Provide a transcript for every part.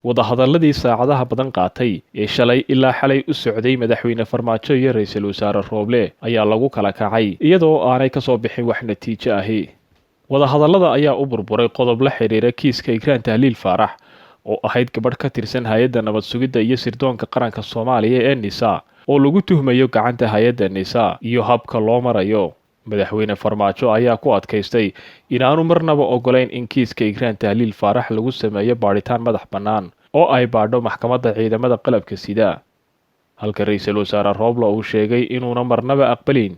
wadahadalladii saacadaha badan qaatay ee shalay ilaa xalay u socday madaxweyne farmaajo iyo ra'iisul wasaare Rooble ayaa lagu kala kacay iyadoo aanay ka soo bixin wax natiijo ahi. wadahadallada ayaa u burburay qodob la xiriira kiiska Ikraan Tahliil Faarax oo ahayd gabadh ka tirsan hay'adda nabad sugidda iyo sirdoonka qaranka Soomaaliya ee NISA oo lagu tuhmayo gacanta hay'adda NISA iyo habka loo marayo. madaxweyne farmaajo ayaa ku adkaystay inaanu marnaba ogolayn in kiiska Ikraan Tahliil Faarax lagu sameeyo baaritaan madax bannaan oo ay baadho maxkamadda ciidamada qalabka sida, halka ra'iisul wasaare Rooble uu sheegay inuuna marnaba aqbalin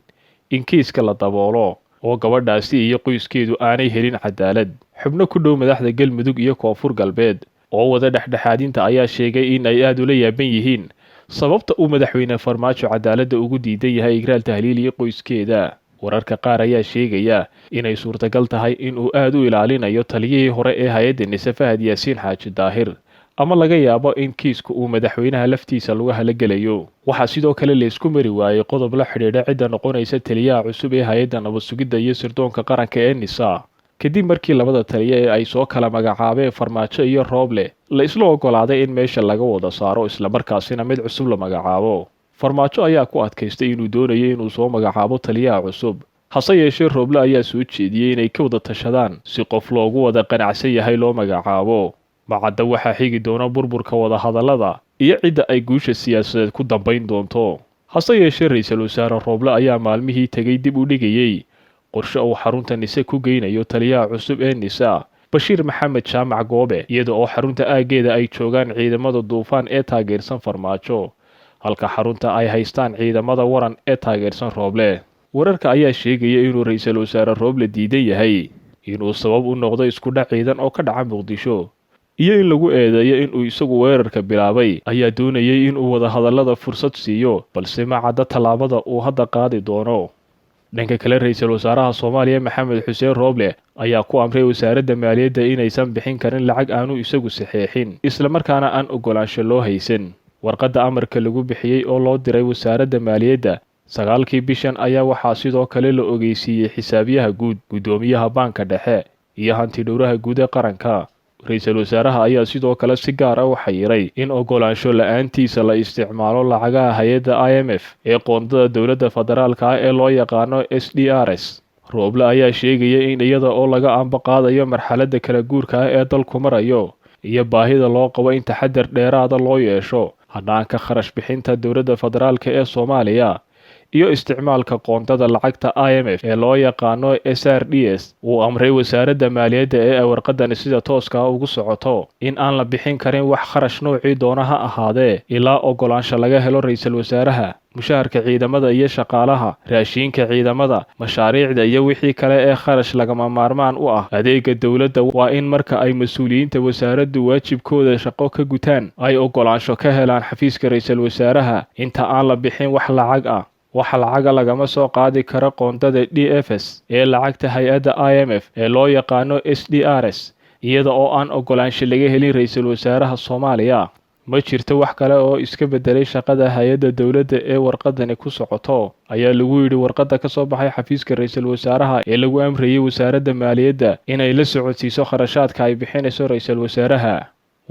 in kiiska la daboolo oo gabadhaasi iyo qoyskeedu aanay helin cadaalad. xubno ku dhow madaxda Galmudug iyo Koonfur Galbeed oo wada dhexdhexaadinta ayaa sheegay in ay aad ula yaaban yihiin sababta uu madaxweyne farmaajo cadaaladda ugu diidan yahay Ikraan Tahliil iyo qoyskeeda. wararka qaar ayaa sheegaya inay suurtagal tahay in uu aad u ilaalinayo taliyihii hore ee hay'adda NISA Fahad Yaasiin Xaaji Daahir, ama laga yaabo in kiisku uu madaxweynaha laftiisa lagu halagelayo. waxaa sidoo kale la isku mari waayay qodob la xidhiidha cidda noqonaysa taliyaha cusub ee hay'adda nabad sugidda iyo sirdoonka qaranka ee NISA, kadib markii labada taliye ee ay soo kala magacaabeen Farmaajo iyo Rooble la isla ogolaaday in meesha laga wada saaro islamarkaasina mid cusub la magacaabo. farmaajo ayaa ku adkaystay inuu doonayo inuu soo magacaabo taliyaha cusub, hase yeeshee Rooble ayaa soo jeediyey inay ka wada tashadaan si qof loogu wada qanacsan yahay loo magacaabo. macadda waxaa xigi doona burburka wadahadallada iyo cidda ay guusha siyaasadeed ku dambayn doonto. hase yeeshee ra'iisul wasaare Rooble ayaa maalmihii tegay dib u dhigayay qorshe uu xarunta NISA ku geynayo taliyaha cusub ee NISA Bashiir Maxamed Jaamac Goobe, iyada oo xarunta aageeda ay joogaan ciidamada duufaan ee taageersan farmaajo, halka xarunta ay haystaan ciidamada waran ee taageersan Rooble. wararka ayaa sheegaya inuu ra'iisul wasaare Rooble diidan yahay inuu sabab u noqdo isku dhac ciidan oo ka dhaca Muqdisho, iyo in lagu eedeeyo inuu isagu weerarka bilaabay. ayaa doonayay inuu wadahadallada fursad siiyo, balse ma cadda tallaabada uu hadda qaadi doono. dhanka kale, ra'iisul wasaaraha Soomaaliya Maxamed Xuseen Rooble ayaa ku amray wasaaradda maaliyadda inaysan bixin karin lacag aanu isagu saxeexin, isla markaana aan ogolaansho loo haysan. warqadda amarka lagu bixiyey oo loo diray wasaaradda maaliyadda 9kii bishan ayaa waxaa sidoo kale la ogeysiiyey xisaabiyaha guud, guddoomiyaha baanka dhexe iyo hantidhowraha guud ee qaranka. ra'iisul wasaaraha ayaa sidoo kale si gaar ah u xayiray in ogolaansho la'aantiisa la isticmaalo lacagaha hay'adda IMF ee qoondada dowladda federaalka ah ee loo yaqaano SDRS. Rooble ayaa sheegaya in iyada oo laga ambaqaadayo marxaladda kala guurka ah ee dalku marayo iyo baahida loo qabo in taxadar dheeraada loo yeesho hanaanka kharash bixinta dowladda federaalka ee Soomaaliya iyo isticmaalka qoondada lacagta IMF ee loo yaqaano SRDS. uu amray wasaaradda maaliyadda ee ay warqadani sida tooska ah ugu socoto in aan la bixin karin wax kharash noocii doona ha ahaadee ilaa ogolaansho laga helo ra'iisul wasaaraha, mushaharka ciidamada iyo shaqaalaha, raashinka ciidamada, mashaariicda iyo wixii kale ee kharash lagama maarmaan u ah adeega dowladda. waa in marka ay mas-uuliyiinta wasaaraddu waajibkooda shaqo ka gutaan ay ogolaansho ka helaan xafiiska ra'iisul wasaaraha inta aan la bixin wax lacag ah. waxa lacaga lagama soo qaadi karo qoondada DFS ee lacagta hay'adda IMF ee loo yaqaano SDRS iyada oo aan ogolaansho laga helin ra'iisul wasaaraha Soomaaliya. ma jirto wax kale oo iska bedelay shaqada hay'adda dowladda ee warqadani ku socoto, ayaa lagu yidhi warqadda ka soo baxay xafiiska ra'iisul wasaaraha ee lagu amrayay wasaaradda maaliyadda inay la socodsiiso kharashaadka ay bixinayso ra'iisul wasaaraha.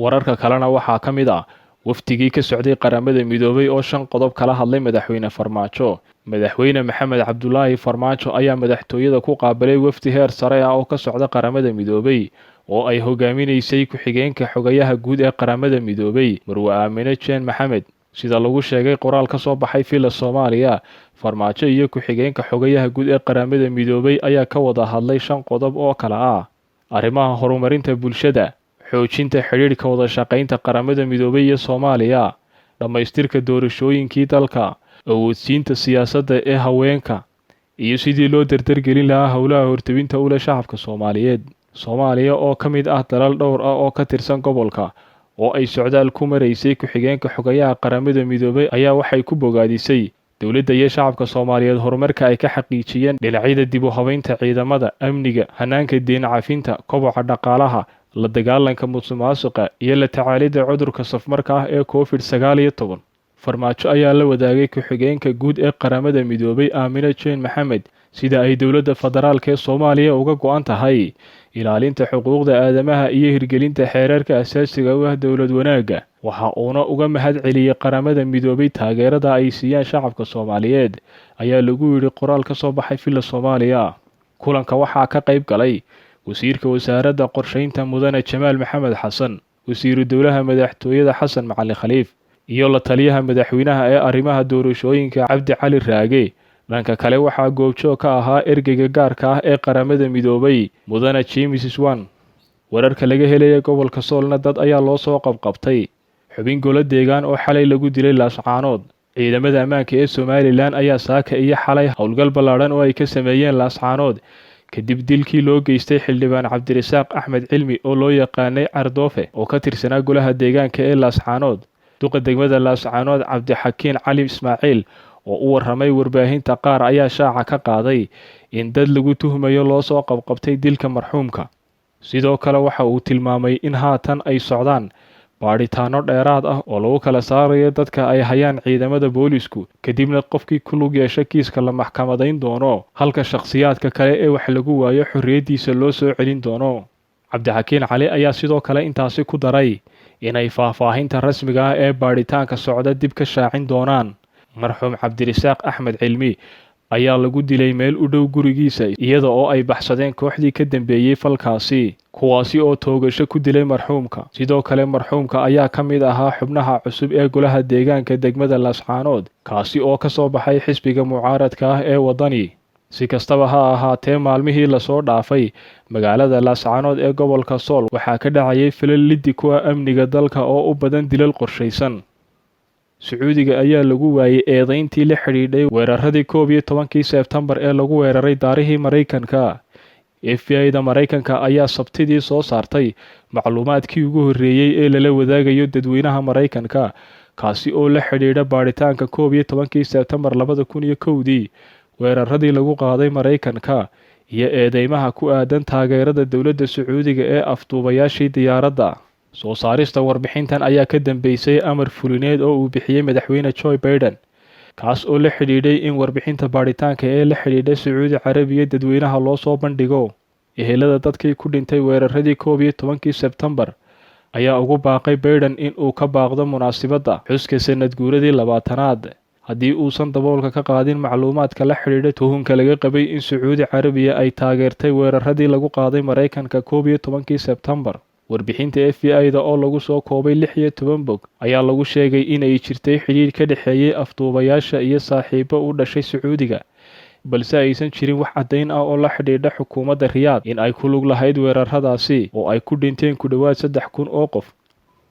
wararka kalena waxaa ka mid ah wafdigii ka socday qaramada midoobay oo 5 qodob kala hadlay madaxweyne farmaajo. madaxweyne Maxamed Cabdullaahi Farmaajo ayaa madaxtooyada ku qaabilay wafdi heer sare ah oo ka socda qaramada midoobay oo ay hogaaminaysay ku-xigeenka xogayaha guud ee qaramada midoobay Marwe Aamine Jeen Maxamed. sida lagu sheegay qoraal ka soo baxay Villa Soomaaliya, Farmaajo iyo ku-xigeenka xogayaha guud ee qaramada midoobay ayaa ka wada hadlay 5 qodob oo kala ah arrimaha horumarinta bulshada, xoojinta xiriirka wada shaqaynta qaramada midoobay iyo Soomaaliya, dhamaystirka doorashooyinkii dalka, awoodsiinta siyaasadda ee haweenka, iyo sidii loo dardargelin lahaa howlaha hortebinta u leh shacabka Soomaaliyeed. Soomaaliya oo ka mid ah dalal dhowr ah oo ka tirsan gobolka oo ay socdaal ku maraysay ku-xigeenka xogayaha qaramada midoobay ayaa waxay ku bogaadisay dowladda iyo shacabka Soomaaliyeed horumarka ay ka xaqiijiyeen dhinacyada dib u habeynta ciidamada, amniga, hanaanka deyn cafinta, koboca dhaqaalaha, la dagaalanka musuqmaasuqa iyo la tacaalidda cudurka safmarka ah ee COVID-19. Farmaajo ayaa la wadaagay ku-xigeenka guud ee qaramada midoobay Aamine Jeen Maxamed sida ay dowladda federaalka ee Soomaaliya uga go'an tahay ilaalinta xuquuqda aadamaha iyo hirgelinta xeerarka asaasiga u ah dowlad wanaagga. Waxa uuna uga mahad celiyay qaramada midoobay taageerada ay siiyaan shacabka Soomaaliyeed, ayaa lagu yidhi qoraal ka soo baxay Villa Soomaaliya. Kulanka waxaa ka qayb galay wasiirka wasaaradda qorsheynta mudane Jamaal Maxamed Xasan, wasiiru dowlaha madaxtooyada Xasan Macalin Khaliif, iyo la taliyaha madaxweynaha ee arrimaha doorashooyinka Cabdi Cali Raage. Dhanka kale waxaa goobjoog ka ahaa ergeyga gaarka ah ee qaramada midoobay mudane James Swan. Wararka laga helaya gobolka Soolna dad ayaa loo soo qabqabtay xubin golo deegaan oo xalay lagu dilay Laascaanood. Ciidamada ammaanka ee Somaliland ayaa saaka iyo xalay howlgal ballaadhan oo ay ka sameeyeen Laascaanood kadib dilkii loo geystay xildhibaan Cabdirasaaq Axmed Cilmi oo loo yaqaanay Cardoofe oo ka tirsanaa golaha deegaanka ee Laascaanood. Duqa degmada Laascaanood Cabdixakiin Cali Ismaaciil oo u warramay warbaahinta qaar ayaa shaaca ka qaaday in dad lagu tuhmayo loo soo qabqabtay dilka marxuumka. Sidoo kale waxa uu tilmaamay in haatan ay socdaan baadhitaano dheeraad ah oo lagu kala saarayo dadka ay hayaan ciidamada boolisku, kadibna qofkii ku lug yeesha kiiska la maxkamadayn doono, halka shakhsiyaadka kale ee wax lagu waayo xorriyaddiisa loo soo celin doono. Cabdixakiin Cali ayaa sidoo kale intaasi ku daray inay faahfaahinta rasmiga ah ee baadhitaanka socda dib ka shaacin doonaan. Marxuum Cabdirasaaq Axmed Cilmi ayaa lagu dilay meel u dhow gurigiisa iyada oo ay baxsadeen kooxdii ka dambeeyey falkaasi, kuwaasi oo toogasho ku dilay marxuumka. Sidoo kale marxuumka ayaa ka mid ahaa xubnaha cusub ee golaha deegaanka degmada Laascaanood, kaasi oo ka soo baxay xisbiga mucaaradka ah ee Wadani. Si kastaba ha ahaatee, maalmihii lasoo dhaafay magaalada Laascaanood ee gobolka Sool waxaa ka dhacayay falal liddi ku ah amniga dalka oo u badan dilal qorshaysan. Sacuudiga ayaa lagu waayay eedayntii la xidhiidhay weeraradii 11kii Sebtembar ee lagu weeraray daarihii Mareykanka. FBI-da Mareykanka ayaa Sabtidii soo saartay macluumaadkii ugu horreeyay ee lala wadaagayo dadweynaha Mareykanka, kaasi oo la xidhiidha baadhitaanka 11kii Sebtembar 2001 weeraradii lagu qaaday Mareykanka iyo eedeymaha ku aadan taageerada dowladda Sacuudiga ee afduubayaashii diyaaradda. Soo saarista warbixintan ayaa ka dambeysay amar fulineed oo uu bixiyay madaxweyne Joe Biden, kaas oo la xidhiidhay in warbixinta baadhitaanka ee la xidhiidha Sacuudi Carabiya dadweynaha loo soo bandhigo. Ehelada dadkii ku dhintay weeraradii 11kii Sebtembar ayaa ugu baaqay Biden in uu ka baaqdo munaasabadda xuska sanad guuradii 20aad haddii uusan daboolka ka qaadin macluumaadka la xidhiidha tuhunka laga qabay in Sacuudi Carabiya ay taageertay weeraradii lagu qaaday Mareykanka 11kii Sebtembar. Warbixinta FBI-da oo lagu soo koobay 16 bog ayaa lagu sheegay inay jirtay xidhiidh ka dhexeeyay afduubayaasha iyo saaxiibo u dhashay Sacuudiga, balse aysan jirin wax caddayn ah oo la xidhiidha xukuumadda Riyaad in ay ku lug lahayd weeraradaasi oo ay ku dhinteen ku dhowaad 3,000 oo qof.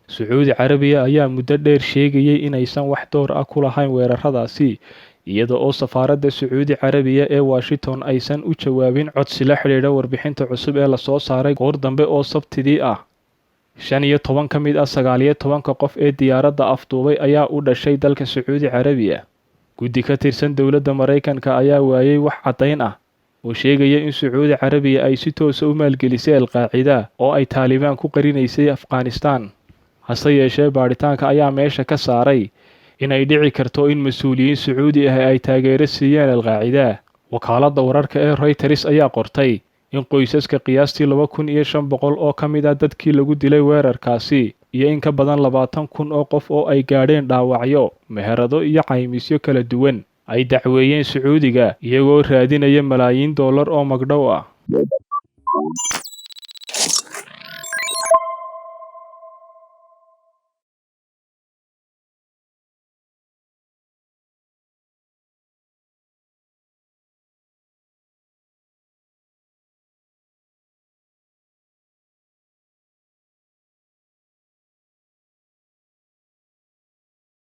Sacuudi Carabiya ayaa muddo dheer sheegayay inaysan wax door ah ku lahayn weeraradaasi, iyada oo safaaradda Sacuudi Carabiya ee Washington aysan u jawaabin codsi la xidhiidha warbixinta cusub ee la soo saaray goor dambe oo Sabtidii ah. 15 ka mid ah 19 qof ee diyaaradda afduubay ayaa u dhashay dalka Sacuudi Carabiya. Guddi ka tirsan dowladda Mareykanka ayaa waayay wax caddayn ah oo sheegaya in Sacuudi Carabiya ay si toos ah u maalgelisay Al-Qaacida oo ay Taliban ku qarinaysay Afghanistan. Hase yeeshee, baadhitaanka ayaa meesha ka saaray inay dhici karto in mas'uuliyiin Sacuudi ah ay taageero siiyeen Al-Qaacida. Wakaaladda wararka ee Reuters ayaa qortay in qoysaska qiyaastii 2,500 oo ka mid ah dadkii lagu dilay weerarkaasi iyo in ka badan 20,000 oo qof oo ay gaadheen dhaawacyo, meherado iyo caymisyo kala duwan ay dacweeyeen Sacuudiga iyagoo raadinaya malaayiin dollar oo magdhow ah.